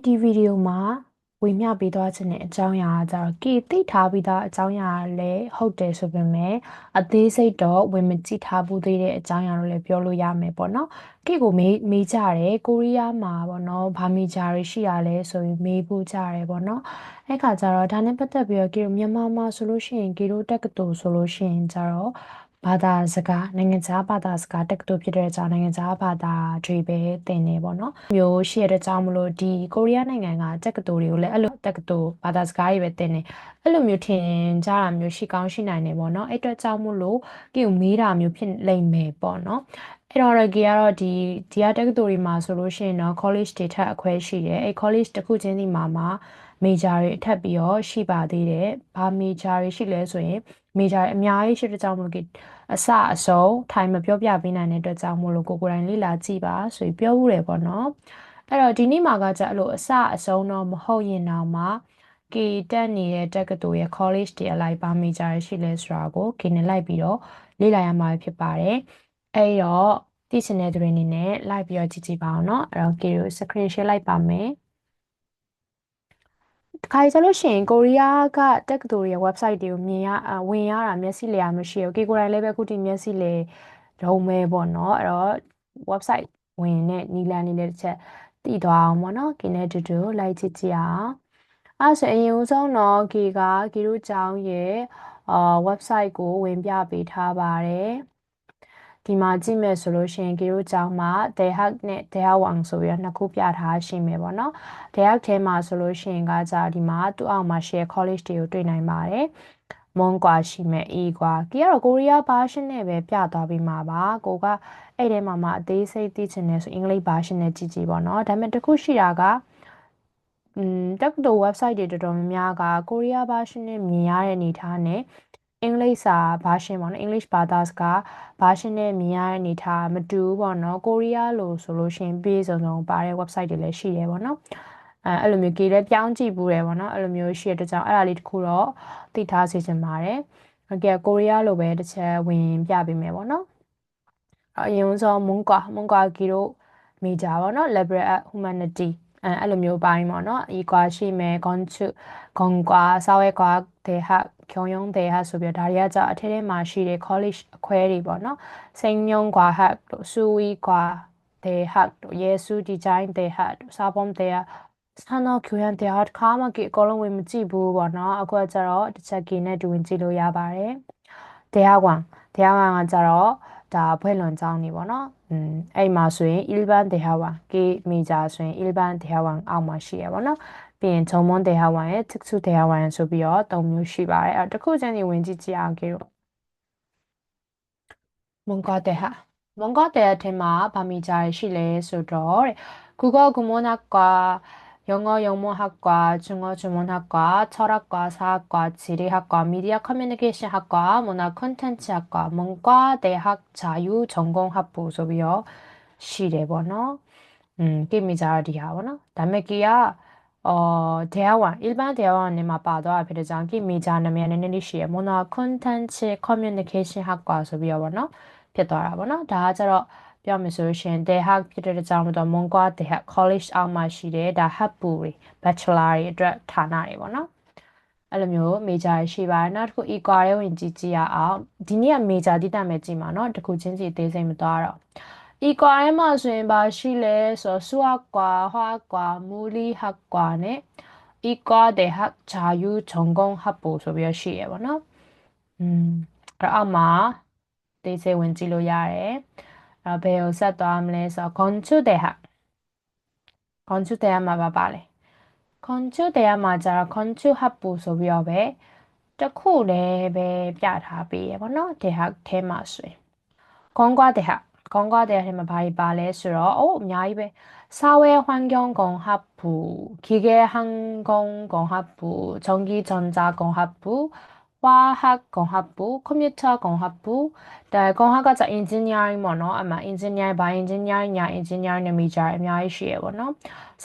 ဒီဗီဒီယိုမှာဝေမျှပေးသွားခြင်းတဲ့အကြောင်းအရာကကြတော့ကေသိထားပြီးသားအကြောင်းအရာလည်းဟုတ်တယ်ဆိုပေမဲ့အသေးစိတ်တော့ဝင်မကြည့်ထားဘူးသေးတဲ့အကြောင်းအရာလို့လည်းပြောလို့ရမယ်ပေါ့နော်ကေကိုမေးကြတယ်ကိုရီးယားမှာပေါ့နော်ဘာမေဂျာတွေရှိရလဲဆိုပြီးမေးဖို့ကြတယ်ပေါ့နော်အဲ့ခါကျတော့ဒါနဲ့ပတ်သက်ပြီးတော့ကေတို့မြန်မာမှာဆိုလို့ရှိရင်ကေတို့တက္ကသိုလ်ဆိုလို့ရှိရင်ကြတော့ဘာသာစကားနိုင်ငံခြားဘာသာစကားတက္ကသိုလ်ဖြစ်တဲ့အကြောင်းနိုင်ငံခြားဘာသာတွေပဲသင်နေပေါ့နော်မျိုးရှိရတဲ့အကြောင်းမလို့ဒီကိုရီးယားနိုင်ငံကတက္ကသိုလ်တွေကိုလည်းအဲ့လိုတက္ကသိုလ်ဘာသာစကားတွေပဲသင်နေအဲ့လိုမျိုးထင်ကြတာမျိုးရှိကောင်းရှိနိုင်နေပေါ့နော်အဲ့အတွက်ကြောင့်မို့လို့ကိကိုမေးတာမျိုးဖြစ်လိမ့်မယ်ပေါ့နော်အဲ့တော့ကေကတော့ဒီကတက္ကသိုလ်တွေမှာဆိုလို့ရှိရင်တော့ college တွေထပ်အခွဲရှိတယ်အဲ့ college တစ်ခုချင်းစီမှာ major တွေထပ်ပြီးတော့ရှိပါသေးတယ်ဘာ major တွေရှိလဲဆိုရင် major တွေအများကြီးရှိတဲ့ကြောင့်မလို့အစအဆုံးထိုင်မပြောပြပေးနိုင်တဲ့အတွက်ကြောင့်မို့လို့ကိုယ်တိုင်လေ့လာကြည့်ပါဆိုပြီးပြောဦးတယ်ပေါ့နော်အဲ့တော့ဒီနေ့မှာကကြအဲ့လိုအစအဆုံးတော့မဟုတ်ရင်တော့မှကေတက်နေတဲ့တက္ကသိုလ်ရဲ့ college တွေအလိုက်ပါ major ရှိလဲဆိုတာကိုကေနဲ့လိုက်ပြီးတော့လေ့လာရမှာဖြစ်ပါတယ်အဲ့တော့သိချင်တဲ့သူတွေအနေနဲ့လိုက်ပြီးတော့ကြည့်ကြည့်ပါအောင်เนาะအဲ့တော့ကေကို screen share လိုက်ပါမယ်တခါကြလို့ရှိရင်ကိုရီးယားကတက္ကသိုလ်ရဲ့ website တွေကိုဝင်ရတာမျက်စိလေရမရှိဘူး။ကေကိုယ်တိုင်လည်းပဲအခုဒီမျက်စိလေတုံးမဲပေါ့နော်။အဲ့တော့ website ဝင်တဲ့နီလန်နေနဲ့တစ်ချက်တည်သွားအောင်ပေါ့နော်။ကေနဲ့တူတူလိုက်ကြည့်ကြည့်အောင်။အဲ့ဆိုအရင်ဦးဆုံးတော့ကေတို့ကျောင်းရဲ့website ကိုဝင်ပြပေးထားပါတယ်။ဒီမှာကြည့်မယ်ဆိုလို့ရှိရင်ကေတို့ကျောင်းမှာ Daehak နဲ့ Daewang ဆိုပြီးတော့နှစ်ခုပြထားရှိမယ်ပေါ့နော်။ Daehak ထဲမှာဆိုလို့ရှိရင်ကကြာဒီမှာသူ့အောက်မှာ share college တွေကိုတွေ့နိုင်ပါတယ်။မွန်ကွာရှိမယ်အေးကွာကေကတော့ကိုရီးယား version နဲ့ပဲပြသွားပြီးမှာပါကိုကအဲ့ထဲမှာအသေးစိတ်သိချင်တယ်ဆိုအင်္ဂလိပ် version နဲ့ကြည့်ကြည့်ပေါ့နော်ဒါပေမဲ့တခုရှိတာကတက္ကသိုလ် website တွေတော်တော်များများကကိုရီးယား version နဲ့မြင်ရတဲ့အနေထားနဲ့အင်္ဂလိပ်စာ version ပေါ့နော် English ဘာသာစကား version နဲ့မြင်ရတဲ့အနေထားမတူဘူးပေါ့နော်ကိုရီးယားလို့ဆိုလို့ရှိရင်ပြေစုံစုံပါတဲ့ website တွေလည်းရှိတယ်ပေါ့နော်အဲ့လိုမျိုးကေလည်းပြောင်းကြည့်ဘူးတယ်ပေါ့နော်အဲ့လိုမျိုးရှိတဲ့ကြောင့်အဲ့ဒါလေးတစ်ခုတော့သိထားစေချင်ပါတယ်ဟုတ်ကဲ့ကိုရီးယားလိုပဲတစ်ချက်ဝင်ပြပေးမယ်ပေါ့နော်အရင်ဆုံးမွန်ကွာကီတို့ major ပေါ့နော် liberal art humanity အဲ့လိုမျိုးပိုင်းပေါ့နော်อีกว่าရှိမယ် ဂွန်ကွာစာဝဲကွာဒေဟ경영ဒေဟဆိုပြီးတော့ဒါတွေကကြအထက်ထဲမှာရှိတဲ့ college အခွဲတွေပေါ့နော်စိန်မြုံကွာဟတ်တို့စူဝီကွာဒေဟတို့ယေစုဒီဇိုင်းဒေဟတို့စာပုံဒေဟဆန္ဒကျူရန်ဒေဟခါမကီအကုန်လုံးဝင်မကြည့်ဘူးပေါ့နော်အခုကကြတော့တစ်ချက်ကေနဲ့တူဝင်ကြည့်လို့ရပါတယ်ဒေဟကွန်ကကြတော့ဒါဘွဲ့လွန်ကျောင်းနေပေါ့နော်အဲ့မှာဆိုရင်일반 대학원ကေမေဂျာဆိုရင်일반 대학원အောက်မှာရှိရပါတော့ပြီးရင်정문 대학원ရဲ့특수 대학원ဆိုပြီးတော့၃မျိုးရှိပါတယ်အဲ့တစ်ခုချင်းစီဝင်ကြည့်ကြအောင်ကေတို့몽고 대학ထဲမှာဗာမီဂျာရှိလဲဆိုတော့တဲ့국어국문학과 영어영문학과 중어중문학과 철학과 사학과 지리학과 미디어 커뮤니케이션학과 문화콘텐츠학과 문과대학 자유전공학부ဆိုပြီးတော့ရှိတယ်ပေါ့နော်ကိမိကြရဒီဟာပေါ့နော်ဒါပေမဲ့ကေက대학원 일반 대학원နေမှာပါသွားဖြစ်တဲ့ကြောင့်ကိမိကြနာမည်နည်းနည်းလေးရှိရယ်문화 콘텐츠 커뮤니케이션 학과ဆိုပြီးတော့ပေါ့နော်ဖြစ်သွားတာပေါ့နော်ဒါကကြတော့ပြောမယ်ဆိုလို့ရှိရင် 대학 ဖြစ်တဲ့အကြောင်းတော့ 문과 대학 college အောက်မှာရှိတယ်ဒါ 학부 တွေ bachelor တွေအတွက်ဌာနတွေပေါ့နော်အဲ့လိုမျိုး major ရှိပါတယ်နောက်တစ်ခု equal ရဲဝင်ကြည့်ကြည့်ရအောင်ဒီနေ့က major တိတက်မယ်ကြည့်မှာเนาะတစ်ခုချင်းစီအသေးစိတ်မသွားတော့equal ရဲမှာဆိုရင်ဘာရှိလဲဆိုတော့수학과 화학과 물리학과နဲ့ equal 대학 자유전공학부ဆိုပြီးရှိရပါเนาะအဲ့အောက်မှာသေစိတ်ဝင်ကြည့်လို့ရတယ်ဘယ်ကိုဆက်သွားမလဲဆိုတော့건축대학မှာပါလဲ건축대학မှာကျတော့건축학부ဆိုပြီးတော့ပဲတစ်ခုလည်းပဲပြထားပေးရပါတော့대학ထဲမှာဆိုရင်공과대학ထဲမှာဘာတွေပါလဲဆိုတော့အများကြီးပဲ사회환경공학부 기계항공공학부 전기전자공학부 화학공학부, 컴퓨터공학부, 네, 공학과 자 engineering ပေါ့နော်အမှ engineering ဘာ engineering ညာ engineering နဲ့ major အများကြီးရှိရပေါ့နော်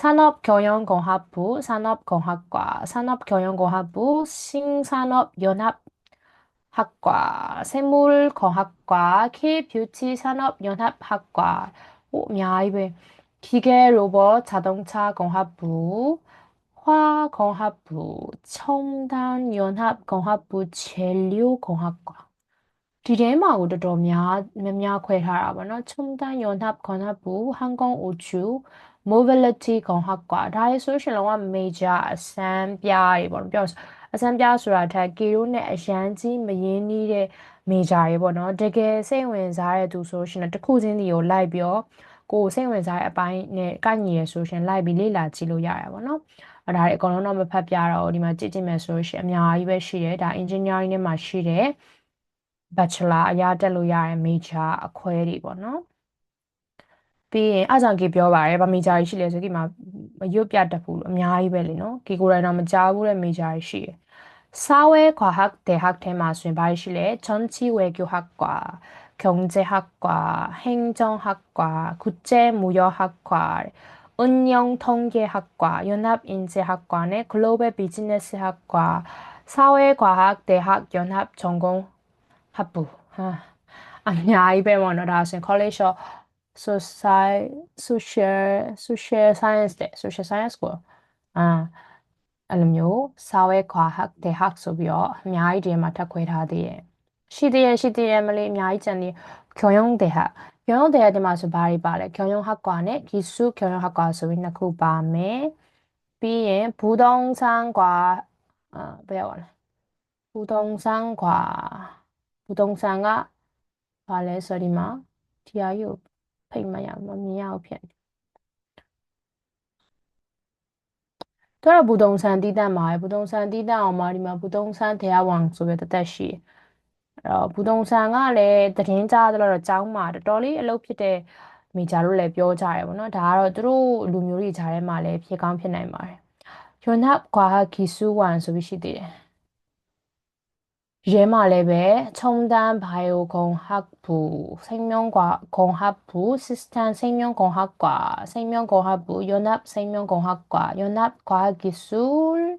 산업경영공학부, 산업공학과, 산업경영공학부, 신산업연합학과, 생물공학과, K-뷰티 산업연합학과 အများကြီးပဲ 기계 로봇 자동차 공학부 화공학부 첨단 연합 공학부 재료공학과 ဒီထဲမှာကိုတော်တော်များများခွဲထားတာပေါ့နော်첨단연합 건학부 항공우주 mobility 건학과ဒါလေးဆိုရှင်လုံးဝ major အစမ်းပြားတွေပေါ့နော်ပြောအစမ်းပြားဆိုတာထက် K တို့နဲ့အရန်ကြီးမရင်းနှီးတဲ့ major တွေပေါ့နော်တကယ်စိတ်ဝင်စားတဲ့သူဆိုရှင်တစ်ခုချင်းစီကိုလိုက်ပြီးကိုယ်စိတ်ဝင်စားတဲ့အပိုင်းနဲ့ကိုက်ညီရဆိုရှင်လိုက်ပြီးလေ့လာကြည့်လို့ရတယ်ပေါ့နော်ဒါတွေအကုန်လုံးတော့မဖတ်ပြတော့ဒီမှာကြည့်ကြည့်မယ်ဆိုရှင်အများကြီးပဲရှိတယ်ဒါ engineering ထဲမှာရှိတယ် bachelor အရတက်လို့ရတဲ့ major အခွဲတွေပေါ့နော်ပြီးရင်အားကြောင့်ကေပြောပါတယ်ဗာ major တွေရှိလဲဆိုကေမှာမရွတ်ပြတတ်ဘူးလို့အများကြီးပဲလေနော်ကေကိုယ်တိုင်တော့မကြားဘူးတဲ့ major တွေရှိတယ်사회과학대학ထဲမှာဆိုရင်ဘာတွေရှိလဲ 정치외교학과, 경제학과, 행정학과, 국제무역학과, 운영통계학과, 연합인재학과네 글로벌 비즈니스학과, 사회과학대학 연합전공학부. 아니야, 이배원어라서 College of Social Science တဲ့ Social Science ကိုအဲ့လိုမျိုး 사회과학대학 ဆိုပြီးတော့အများကြီးဒီမှာထပ်ခွဲထားသေးတယ်ရှိသေးရဲ့မလေးအများကြီးကျန်သေး 경영대학 경영대학ဒီမှာဆိုဘာတွေပါလဲ 경영학과နဲ့ 기술경영학과 ဆိုပြီးနှစ်ခုပါမယ်ပြီးရင် 부동산과 뭐야 부동산과ဘာလဲဆိုဒီမှာ ဒီဟာကြီးကိုဖိတ်မရမမြင်ရဘူးဖြစ်နေသူကတော့ 부동산တီးတတ်မှာပဲ 부동산တီးတတ်အောင်မှာဒီမှာ 부동산 대학원 ဆိုပြီးတော့တစ်သက်ရှိတယ်အဲ့တော့ 부동산ကလည်းသတင်းကြားသလောက်တော့ကျောင်းမှာတော်တော်လေးအလုပ်ဖြစ်တဲ့ major လို့လည်းပြောကြတယ်ပေါ့နော်ဒါကတော့သူတို့လူမျိုးတွေကြားထဲမှာလည်းဖြစ်ကောင်းဖြစ်နိုင်ပါတယ် 연합과학기술원 ဆိုပြီးရှိသေးတယ်얘말레베 첨단 바이오공학부, 생명공학부, 시스템 생명공학과, 생명공학부, 연합생명공학과, 연합과학기술,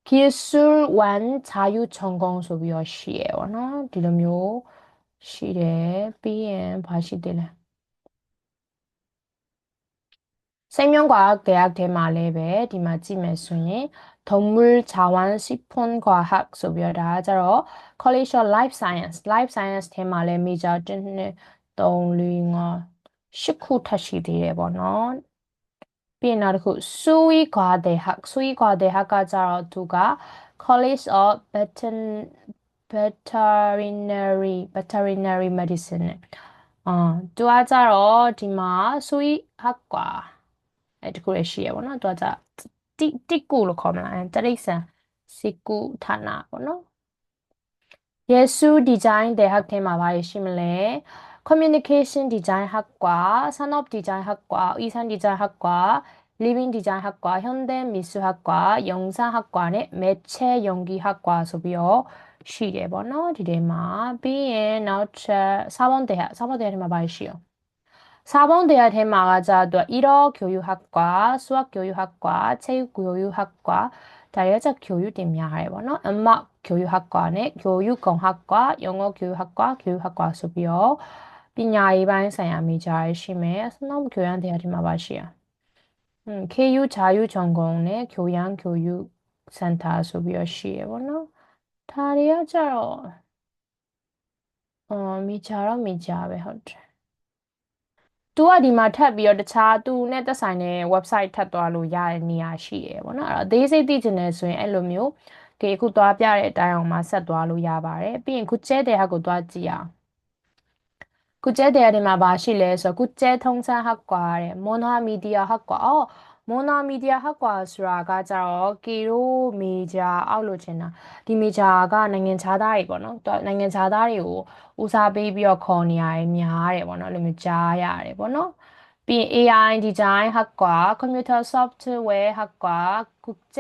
기술원 자유전공 수비어시에요, 너? 디름요 시래 BM 바시딜레. 생명과학대학 대마레베 디마찌메순이 동물자원식품과학 소비어다자로 College of Life Science, Life Science 대마레 미자 뜬네 동링어 식후 타시디레버너 비나르쿠 수의과대학 자로 두가 College of Veterinary Medicine 두아자로 디마 수의학과 အဲ့တခုလည်းရှိရပါတော့သူကတိကူလို့ခေါ်မလားတိရစ္ဆာန်စိကုဌာနပေါ့နော် 예술 디자인 대학 테마 봐주시면래 커뮤니케이션 디자인 학과, 산업 디자인 학과, 의상 디자인 학과, 리빙 디자인 학과, 현대 미술학과, 영상학과네 매체 연기 학과 소비요 시계번호 디레마 비에 나우차 4번 대학 테마 봐주시오 4번 대학 테마가 또 1어 교육학과, 수학교육학과, 체육교육학과, 다여자 교육팀이야해보노 음악 교육학과네 교육공학과, 영어교육학과, 교육학과 수비요. ပညာရေးပိုင်းဆိုင်ရာ 너무 교양 대학이마바시야. KU 자유전공네 교양교육센터 수비요 시에보노. 다리야자로 미자로ဟုတ်တယ် तू ကဒီမှာထပ်ပြီးတော့တခြားသူနဲ့သက်ဆိုင်တဲ့ website ထပ်သွားလို့ရတဲ့နေရာရှိရယ်ပေါ့နော်အဲ့တော့အသေးစိတ်သိချင်တယ်ဆိုရင်အဲ့လိုမျိုးအခုသွားပြတဲ့အတိုင်းအောင်မှဆက်သွားလို့ရပါတယ်ပြီးရင်ခုကျဲတဲ့ဟာကိုသွားကြည့်အောင် 국제대학교 국제통상학과래 모노미디어학과 모노미디어학과 수라가 기로 메자 아울로체나 디메자가နိုင်ငံခြားသားတွေပေါ့နော်နိုင်ငံခြားသားတွေကို 우사베이비어 코니아에 미하래ပေါ့နော်အဲ့လိုမျိုးကြားရတယ်ပေါ့နော်ပြီး AI 디자인 학과 컴퓨터 소프트웨어 학과 국제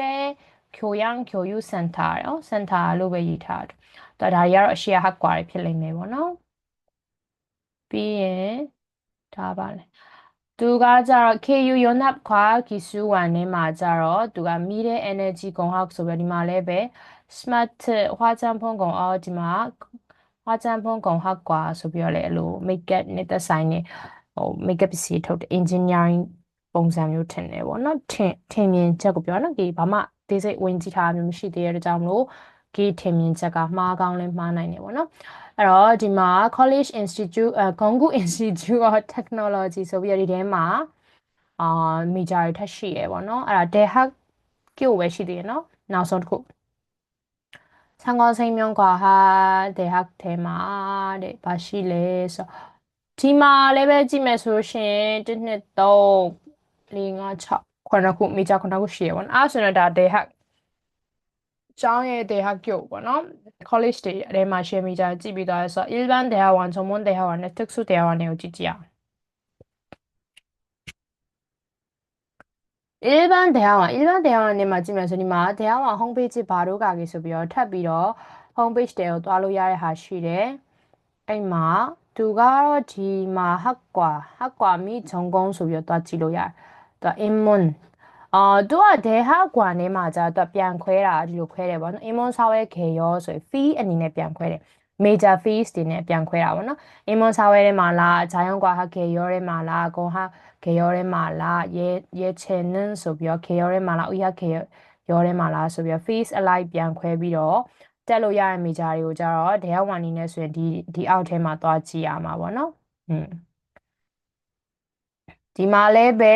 교양 교육 센터 센터로ပဲ ရေးထားတယ်ဒါတွေကတော့အရှေ့학과တွေဖြစ်လိမ့်မယ်ပေါ့နော်ပြီးရင်ဒါပါလေသူကကြတော့ KU 연합과학기술원에မှာကြတော့သူက 미래 에너지 공학ဆိုပြီးဒီမှာလည်းပဲ smart 화장품 공학ဒီမှာ 화장품 공학과ဆိုပြီးတော့လေအဲ့လို makeup နဲ့သက်ဆိုင်တဲ့ makeup ပစ္စည်းထုတ်တဲ့ engineering ပုံစံမျိုးထင်တယ်ပေါ့နော်ထင်မြင်ချက်ကိုပြောနော်ဒီဘာမှဒေးစိတ်ဝင်ကြည့်ထားမျိုးမရှိသေးတဲ့အတွက်ကြောင့်မလို့ဒီထင်မြင်ချက်ကမှားကောင်းလဲမှားနိုင်တယ်ပေါ့နော်အဲ့တော့ဒီမှာ College Institute Gonggu Institute of Technology ဆိုပြီးတော့ဒီထဲမှာmajor တွေထပ်ရှိရပေါ့နော်အဲ့ဒါ Dehak ကိုပဲရှိသေးတယ်နော်နောက်ဆုံးတစ်ခု상어생명과학 대학 대마 네 바실레서 디마 레벨 찜에서 신 뜻냈던 링아 차 권하고 미자 권하고 시원 아스는 다 대학 ကျောင်းရဲ့대학교ပေါ့နော် college တွေထဲမှာ share မိကြကြည့်ပြီးသွားဆို일반 대학원 전문 대학원နဲ့특수 대학원တွေကိုကြည့်ကြည့်အောင် 일반 대학원에 맞으면서 니마 대학원 홈페이지 바로 가기 소비요 탭이요 홈페이지 대로 따로 야래 하시래 이마 두가 디마 학과 미 전공 소비요 또 지로야 또 인문 또아 대학원에 맞아 또ပြန်ခွဲတာ ဒီလို ခွဲတယ် ပေါ့နော် 인문 사회 개요 ဆို fee အနေနဲ့ ပြန်ခွဲတယ် major fees တွေနဲ့ ပြန်ခွဲတာ ပေါ့နော် 인문 사회 ထဲမှာလား 자연과학 개요 ထဲမှာလား 공학 개요 ထဲမှာလား 예체능 ဆိုပြီးတော့ 개요 ထဲမှာလား 의학 개요 ထဲမှာလား ဆိုပြီးတော့ fees alike ပြန်ခွဲပြီးတော့ တက်လို့ရတဲ့ major တွေကိုကြတော့ 대학원이네ဆိုရင်ဒီအောက်ထဲမှာသွားကြည့်ရမှာပေါ့နော် ဒီမှာလည်းပဲ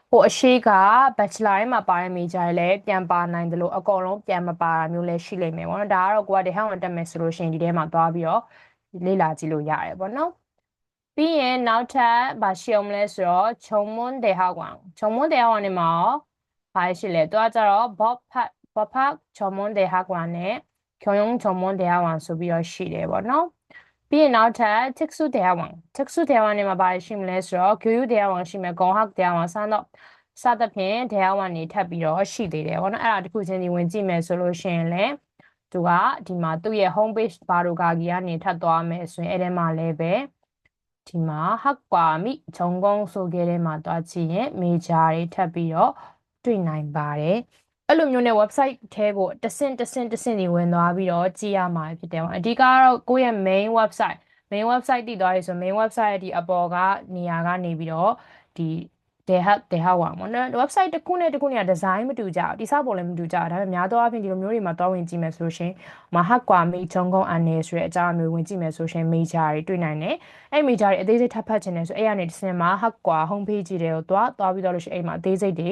ဟိုအရှိက bachelor ထဲမှာပါတဲ့ major တွေလည်းပြန်ပါနိုင်တယ်လို့အကုန်လုံးပြန်မပါတာမျိုးလည်းရှိလိမ့်မယ်ပေါ့နော်ဒါကတော့ကိုက 대학원တက်မယ်ဆိုလို့ရှိရင်ဒီထဲမှာသွားပြီးတော့လေ့လာကြည့်လို့ရတယ်ပေါ့နော်ပြီးရင်နောက်ထပ်ဘာရှိအောင်လဲဆိုတော့ 정문대학원ထဲမှာဘာရှိလဲ 또하자로 법학 전문대학원에 경영전문대학원 ဆိုပြီးတော့ရှိတယ်ပေါ့နော်ပြီးရင်နောက်ထပ် 특수대학원ထဲမှာဘာရှိမလဲဆိုတော့ 교육대학원ရှိမယ် 공학대학원စသဖြင့် 대학원တွေထပ်ပြီးတော့ရှိသေးတယ်ပေါ့နော်အဲ့ဒါတစ်ခုချင်းစီဝင်ကြည့်မယ်ဆိုလို့ရှိရင်လည်းသူကဒီမှာသူ့ရဲ့ homepage 바로가기ကနေထပ်သွားမယ်ဆိုရင်အဲ့ထဲမှာလည်းပဲဒီမှာ 학과 및 전공 소개를မှာသွားကြည့်ရင် major တွေထပ်ပြီးတော့တွေ့နိုင်ပါတယ်အဲ့လိုမျိုးနဲ့ website ထဲကိုတဆင့်စီဝင်သွားပြီးတော့ကြည့်ရမှာဖြစ်တယ်ပေါ့အဓိကတော့ကိုယ့်ရဲ့ main website တည်သွားပြီဆို main website ဒီအပေါ်ကနေပြီးတော့ဒီ 대학원 ပေါ့နော် website တစ်ခုနဲ့တစ်ခုနဲ့ design မတူကြဘူးတိစပုံလည်းမတူကြဘူးဒါပေမဲ့များသောအားဖြင့်ဒီလိုမျိုးတွေမှာတွားဝင်ကြည့်မယ်ဆိုလို့ရှိရင် 학과 및 전공 안내 ဆိုတဲ့အကြောင်းအမျိုးဝင်ကြည့်မယ်ဆိုလို့ရှိရင် major တွေတွေ့နိုင်တယ်အဲ့ major တွေအသေးစိတ်ထပ်ဖတ်ချင်တယ်ဆိုအဲ့ကနေတစ်ဆင့်မှာ 학과 homepage တွေကိုသွားပြီးတော့လို့ရှိရင်အဲ့မှာအသေးစိတ်တွေ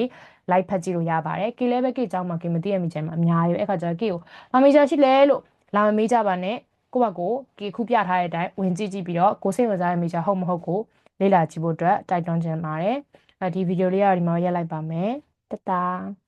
like ဖတ်ကြည့်လို့ရပါတယ်။ကေလည်းပဲကေကျောင်းမှာကေမသိရမိကြမှာအများကြီးပဲအဲ့ခါကျတော့ကေကိုဘာ major ရှိလဲလို့လာမမေးကြပါနဲ့ကိုယ့်ဘက်ကိုကေခုပြထားတဲ့အတိုင်းဝင်ကြည့်ပြီးတော့ကိုစိတ်ဝင်စားတဲ့ major ဟုတ်မဟုတ်ကိုလေ့လာကြည့်ဖို့အတွက်တိုက်တွန်းချင်ပါတယ်။ဒီဗီဒီယိုလေးကတော့ဒီမှာရပ်လိုက်ပါမယ်။တတား